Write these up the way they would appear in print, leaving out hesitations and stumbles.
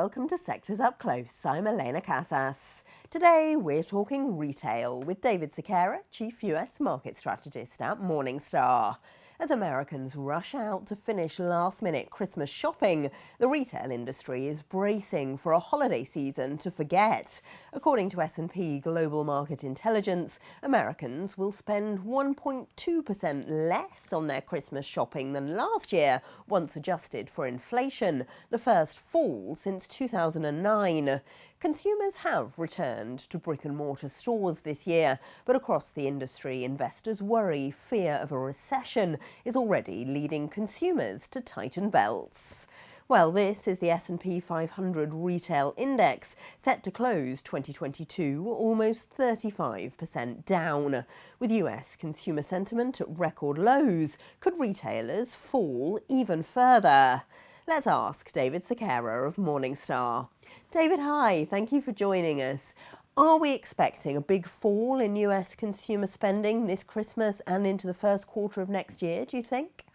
welcome to Sectors Up Close. I'm Elena Casas. Today we're talking retail with David Sekera, Chief US Market Strategist at Morningstar. As Americans rush out to finish last-minute Christmas shopping, the retail industry is bracing for a holiday season to forget. According to S&P Global Market Intelligence, Americans will spend 1.2% less on their Christmas shopping than last year, once adjusted for inflation, the first fall since 2009. Consumers have returned to brick-and-mortar stores this year, but across the industry, investors worry fear of a recession is already leading consumers to tighten belts. Well, this is the S&P 500 Retail Index, set to close 2022 almost 35% down. With US consumer sentiment at record lows, could retailers fall even further? Let's ask David Sekera of Morningstar. David, hi, thank you for joining us. Are we expecting a big fall in US consumer spending this Christmas and into the first quarter of next year, do you think?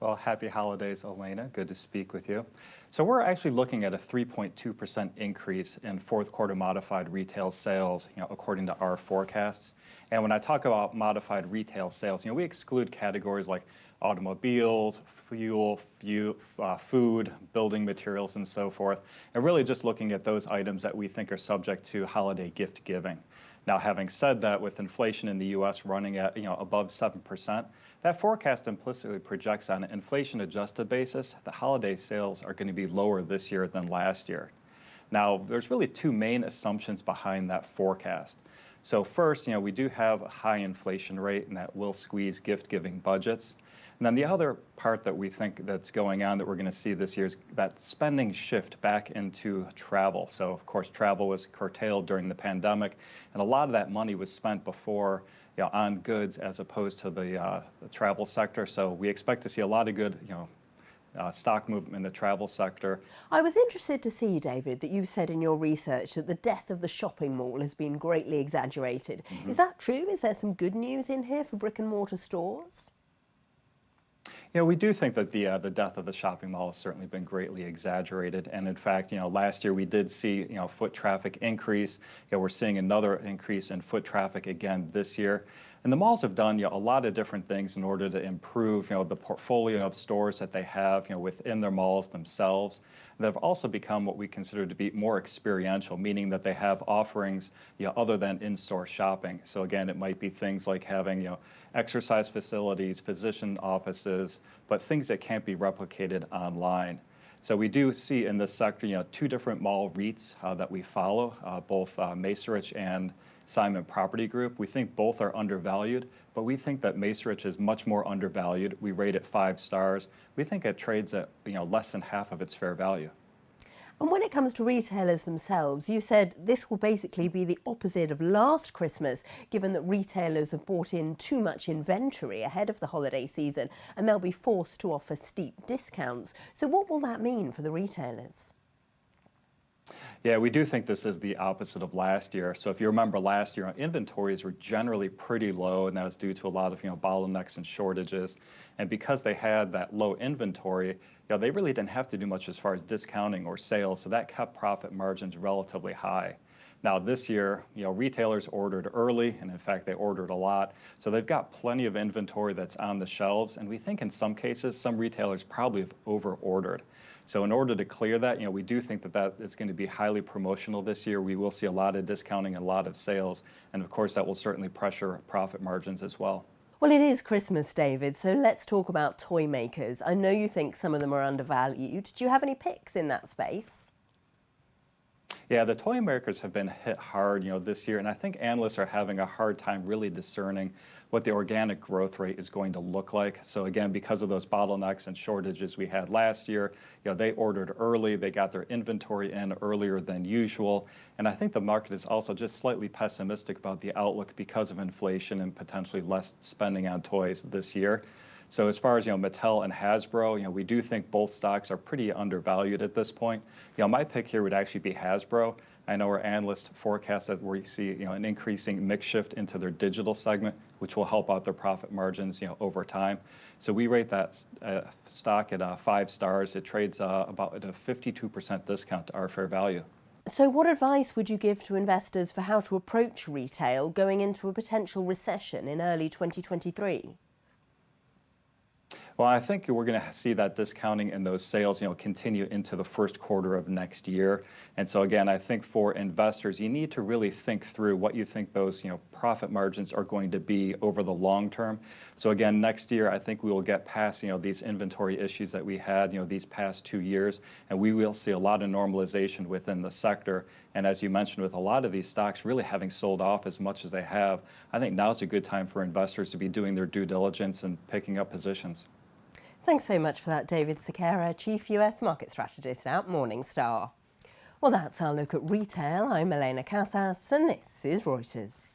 Well, happy holidays, Elena. Good to speak with you. So we're actually looking at a 3.2% increase in fourth quarter modified retail sales, according to our forecasts. And when I talk about modified retail sales, we exclude categories like automobiles, fuel, food, building materials, and so forth, and really just looking at those items that we think are subject to holiday gift giving. Now, having said that, with inflation in the U.S. running at above 7%, that forecast implicitly projects on an inflation-adjusted basis, the holiday sales are going to be lower this year than last year. Now, there's really two main assumptions behind that forecast. So first, we do have a high inflation rate, and that will squeeze gift-giving budgets. And then the other part that we think that's going on that we're going to see this year is that spending shift back into travel. So, of course, travel was curtailed during the pandemic, and a lot of that money was spent before on goods as opposed to the travel sector. So we expect to see a lot of good, stock movement in the travel sector. I was interested to see, David, that you said in your research that the death of the shopping mall has been greatly exaggerated. Mm-hmm. Is that true? Is there some good news in here for brick and mortar stores? We do think that the death of the shopping mall has certainly been greatly exaggerated. And in fact, last year we did see, foot traffic increase. We're seeing another increase in foot traffic again this year. And the malls have done, a lot of different things in order to improve, the portfolio of stores that they have, within their malls themselves. They've also become what we consider to be more experiential, meaning that they have offerings, other than in-store shopping. So again, it might be things like having, exercise facilities, physician offices, but things that can't be replicated online. So we do see in this sector, two different mall REITs that we follow, both Macerich and Simon Property Group. We think both are undervalued, but we think that Macerich is much more undervalued. We rate it 5 stars. We think it trades at less than half of its fair value. And when it comes to retailers themselves, you said this will basically be the opposite of last Christmas, given that retailers have bought in too much inventory ahead of the holiday season, and they'll be forced to offer steep discounts. So what will that mean for the retailers? Yeah, we do think this is the opposite of last year. So if you remember last year, inventories were generally pretty low, and that was due to a lot of bottlenecks and shortages. And because they had that low inventory, they really didn't have to do much as far as discounting or sales, so that kept profit margins relatively high. Now this year, retailers ordered early, and in fact they ordered a lot, so they've got plenty of inventory that's on the shelves, and we think in some cases some retailers probably have over-ordered. So in order to clear that, we do think that is going to be highly promotional this year. We will see a lot of discounting and a lot of sales, and of course that will certainly pressure profit margins as well. Well, it is Christmas, David, so let's talk about toy makers. I know you think some of them are undervalued. Do you have any picks in that space? Yeah, the toy makers have been hit hard, this year, and I think analysts are having a hard time really discerning what the organic growth rate is going to look like. So again, because of those bottlenecks and shortages we had last year, they ordered early, they got their inventory in earlier than usual, and I think the market is also just slightly pessimistic about the outlook because of inflation and potentially less spending on toys this year. So as far as Mattel and Hasbro, we do think both stocks are pretty undervalued at this point. My pick here would actually be Hasbro. I know our analyst forecasts that we see an increasing mix shift into their digital segment, which will help out their profit margins, over time. So we rate that stock at 5 stars. It trades about at a 52% discount to our fair value. So what advice would you give to investors for how to approach retail going into a potential recession in early 2023? Well, I think we're going to see that discounting and those sales, continue into the first quarter of next year. And so again, I think for investors, you need to really think through what you think those, profit margins are going to be over the long term. So again, next year, I think we will get past, these inventory issues that we had, these past 2 years, and we will see a lot of normalization within the sector. And as you mentioned, with a lot of these stocks really having sold off as much as they have, I think now's a good time for investors to be doing their due diligence and picking up positions. Thanks so much for that, David Sekera, Chief US Market Strategist at Morningstar. Well, that's our look at retail. I'm Elena Casas, and this is Reuters.